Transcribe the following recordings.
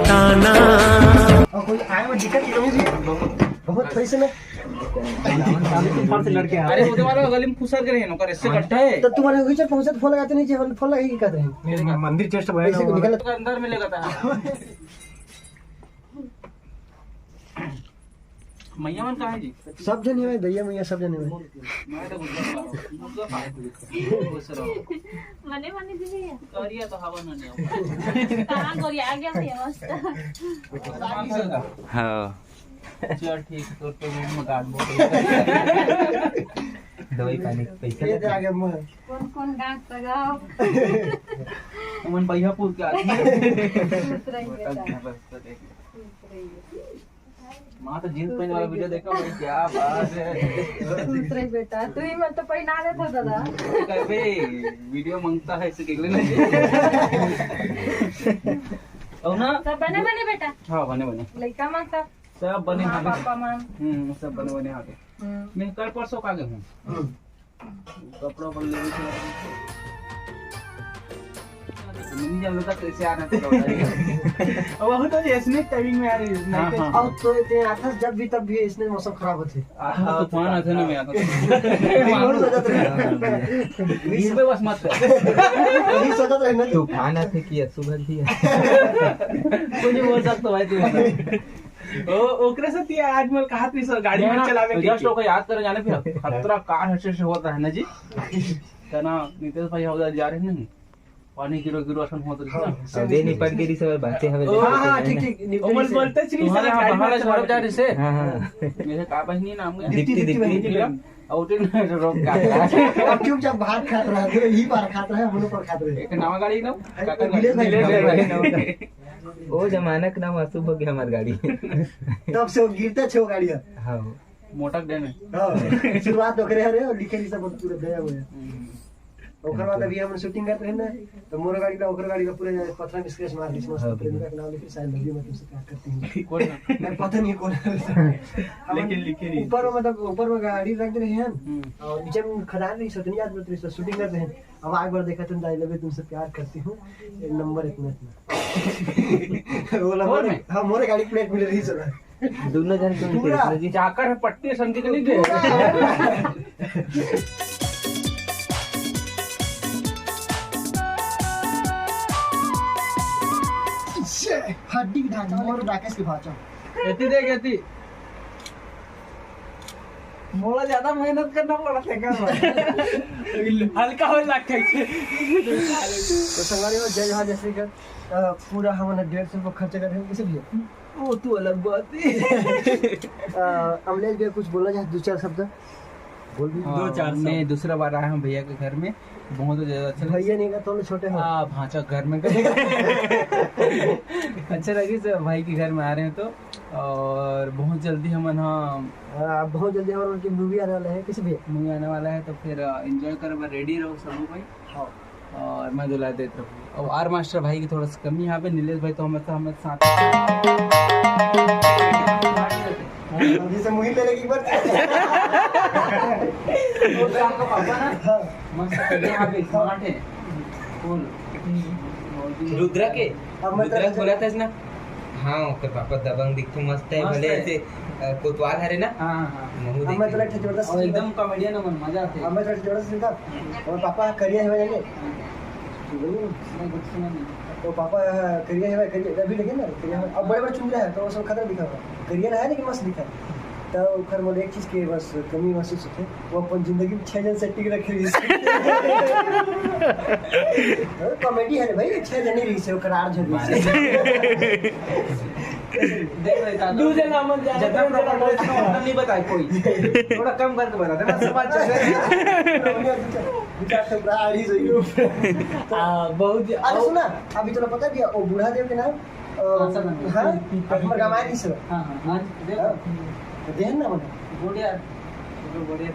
ठिकाना। और कोई आए में दिक्कत नहीं जी, बहुत पैसे में ऊपर से लड़के आ अरे वो वाला गली में फुसर के रहे नौकर इससे कट्टा है तो तुम्हारे विचार पहुंचे तो फोन लगाते नहीं चाहिए, फोन लगा के कहते हैं मेरे मंदिर चेस्ट बना पैसे को निकल। तो अंदर मिलेगा था मैया मन कहाँ है जी? सब जने में दैया मैया सब जने में मैं तो मने मने दीदी करिया तो हवा ना नहीं कहां गोरी आ गया भैया मस्त। हां चल ठीक तो रूम में गार्ड बोल दवाई पानी पैसा ये दे आगे मुंह कौन कौन डांस लगाओ मन भैया पूछ के माँ तो जींस पहनने वाला वीडियो देखा भाई, क्या बात है। दूसरे बेटा तू ही मत तो पहना दे था दादा कहबे वीडियो मांगता है इसे केले नहीं और ना सब बने बने बेटा हाँ बने बने लड़का मां सब बने मां हाँ पापा मां सब बने बने हाँ मैं कल परसों का गया हूँ कपड़ा पर ले नहीं जानता था कैसे आना था अब वो तो इसने टाइमिंग में आ रही है अब तो इतने आता जब भी तब भी इसने मौसम खराब होते तूफान आता ना मैं आता और सोचत रहे बीच में बस मत वही सोचत रहे ना तूफान आते कि सुबह थी कुछ नहीं बोल सकता भाई तू ओकरे से तिया आज मैं कहा थी सर गाड़ी में चलावे जस्ट ओके याद कर जाने फिर खतरा कार हसे से होता है ना जी कहना नितेश भाई हम जा रहे हैं नहीं पानी गिरो गिरो असन होत रही दे नहीं पड़ गई सब बातें हवे हां ठीक ठीक ओमल बोलते छी सर गाड़ी में छोड़ जा रहे से हां हां मेरे का बहनी नाम है दिखती आउटिंग रोक का अब चुपचाप भात खात रहा है यही बार खात रहा है हम लोग पर खात रहे एक नवा गाड़ी ना काका नीलेश भाई ओ जमाना का नाम अशुभ हो गया हमारी गाड़ी तब से वो गिरते छे वो गाड़ियां हां मोटक देने हां शुरुआत ओकरे हरे और लिखे सब पूरा गया हुआ ओकर बाद अभी हम शूटिंग करते हैं ना तो मोर गाड़ी का ओकर गाड़ी का पूरे पत्थर में स्क्रैच मार दी मस्त प्रेम का नाम लिख शायद नदी में तुमसे प्यार करती हूं कौन मैं पता नहीं कौन लेकिन लिखे नहीं ऊपर मतलब ऊपर में गाड़ी रख रहे हैं और नीचे में खदान नहीं सोचनी याद में तो शूटिंग करते हैं अब आग बार देखा तुम आई लव यू तुमसे प्यार करती हूं नंबर इतना वो नंबर हां मोर गाड़ी प्लेट मिल रही चला दोनों जन क्यों जी जाकर पट्टी संके नहीं दे हड्डी ढांचा मोर राकेश की भाषा एती देख एती मोला ज्यादा मेहनत करना पड़ा था क्या हल्का हो लगता है तो संगारी में जय जहाँ जैसे कर पूरा हम 150 रुपये खर्च कर रहे हैं किसी भी वो तू अलग बात है अमलेश भैया कुछ बोलना चाहे 2-4 शब्द बोल भी 2-4 मैं दूसरा बार आया हूँ भैया के घर में बहुत ज्यादा अच्छा भैया नहीं का तो छोटे हो भांचा घर में अच्छा लगी सब भाई के घर में आ रहे हैं तो और बहुत जल्दी हम हाँ बहुत जल्दी हमारा उनकी मूवी आने वाला है किसी भी मूवी आने वाला है तो फिर एंजॉय कर रेडी रहो सब भाई और मैं दुला देता हूँ और आर मास्टर भाई की थोड़ा सा कमी यहाँ पे नीलेश भाई तो हमें साथ जैसे मूवी लेने की बात आपका पापा ना मस्त यहाँ पे स्मार्ट है कूल रुद्रा के अब मैं रुद्रा बोला था ना हाँ ओकर पापा दबंग दिखतो मस्त है भले ऐसे कोतवाल हरे ना हाँ हाँ महू अब मैं देख जबरदस्त और एकदम कॉमेडियन है मजा आते अब मैं जबरदस्त था और पापा करियर है जाने तो पापा करियर है करियर अभी लगे ना करियर अब बड़े बड़े चुन रहा है तो सब खतरा दिखा हुआ करियर है लेकिन मस्त दिखा तो खैर मोर एक चीज के बस कमी महसूस होते वो अपन जिंदगी में 6 जन सेटिंग रखे कॉमेडी है भाई 6 जन ही रही से करार झड़ी देख लेता दूसरे नाम जगह प्रॉपर नहीं बताए कोई थोड़ा कम करके बता देना सब अच्छा से विचार तो बड़ा आरी सही बहुत अरे सुना अभी तो पता है वो बूढ़ा देव के नाम हां हमर गमाई दी से हां हां देन ना बने बढ़िया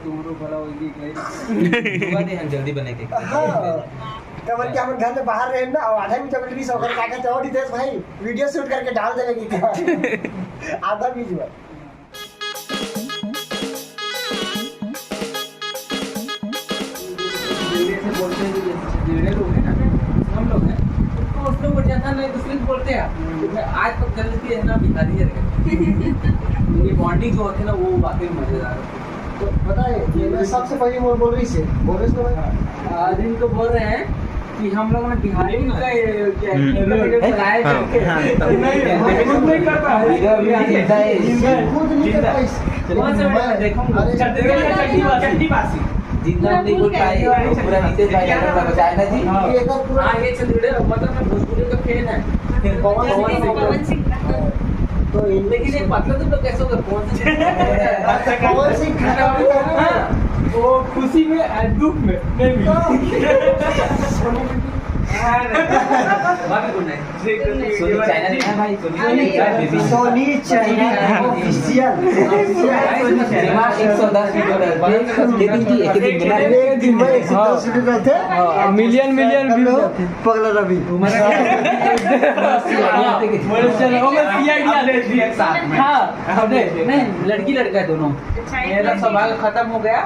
तुम्हारो भला होगी दुआ दे हम जल्दी बने के हां कबर के हम घर में बाहर रहे ना और आधा मीटर भी सौ कर काका चौड़ी देश भाई वीडियो शूट करके डाल देवे की आधा भी जुआ बोलते हैं लोग हैं ना हम लोग हैं मुस्लिम को जैसा नहीं मुस्लिम बोलते हैं मैं आज तक चलती है ना बिहारी है ये बॉन्डिंग जो होती है ना वो वाकई मजेदार होती है। तो पता है ये मैं सबसे पहली बोल रही से बोल रहे थे आज इनको बोल रहे हैं कि हम लोग ने बिहारी का चलाया करके नहीं कर पा खुद नहीं कर पाई कौन से देखूंगा चट्टी बासी जिंदा नहीं बोल पाए पूरा नीचे जाएगा बचाए ना जी ये तो पूरा हाँ ये चंद्रुड़े मतलब मैं भोजपुरी का फैन है पवन सिंह का। तो इनमें लेकिन एक पतला तुम लोग कैसे होगा कौन से कौन सी खाना वो खुशी में दुख में नहीं सोनी चाइना नहीं है भाई सोनी चाइना ऑफिशियल एक दिन में 110 वीडियो थे मिलियन व्यू पगला रवि नहीं लड़की लड़का है दोनों मेरा सवाल खत्म हो गया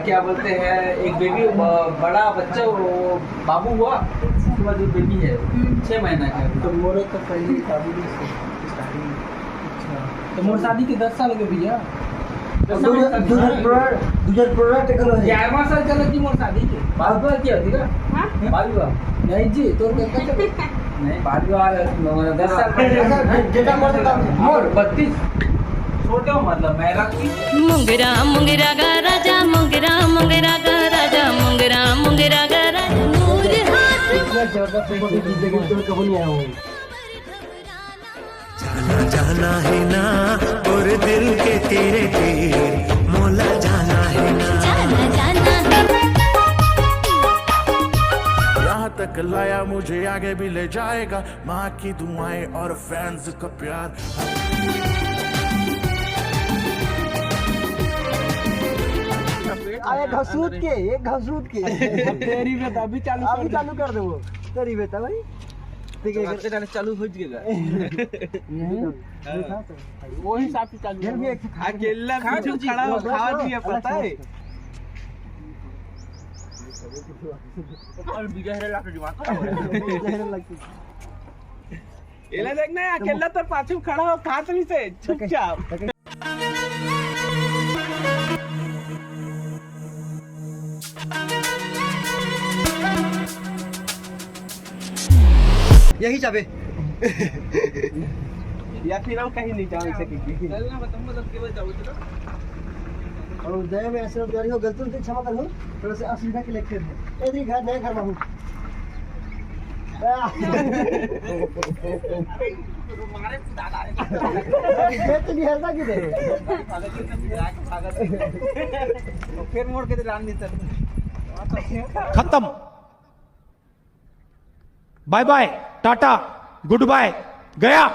क्या बोलते हैं एक बेबी बड़ा बच्चा वो बाबू हुआ उसके बाद जो बेबी है 6 महीना का तो मोरे तो पहले काबुली से तो मोर शादी के 10 साल हो गए भैया दूसर प्रोडक्ट करो 11वां साल चलो जी मोर शादी के बाल विवाह क्या होती का बाल विवाह नहीं जी तो नहीं बाल विवाह 10 साल जेटा मोर 32 छोटे हो मतलब मेरा की मुंगरा मुंगरा गा राजा मुंगरा मुंगरा गा राजा मुंगरा मुंगरा गा राजा नूर हाथ इतना जबरदस्त जिंदगी तो कभी नहीं आया हूँ जाना जाना है ना और दिल के तेरे तेरे मोला जाना है ना जाना जाना है यहाँ तक लाया मुझे आगे भी ले जाएगा माँ की दुआएं और फैंस का प्यार अरे घसूट के तेरी बेटा अभी चालू कर दो तेरी बेटा भाई ठीक है चालू हो जाएगा वो हिसाब से चालू फिर भी एक अकेला पीछे खड़ा हो खा दिया पता है और बिगहरे लाके दिमाग एला देखना है अकेला तो पाछू खड़ा हो खा नहीं से चुपचाप यही चाबे या फिर हम कहीं नहीं जा सकेंगे चलना बताऊंगा तो केवल जाओ तो और दया में ऐसे गाड़ी हो गलती से क्षमा कर लो थोड़ा से असुविधा के लेके है इधर घर नया घर में हूं ये तो नहीं हलता किधर फिर मोड़ के रान नहीं चल खत्म bye bye tata good bye गया।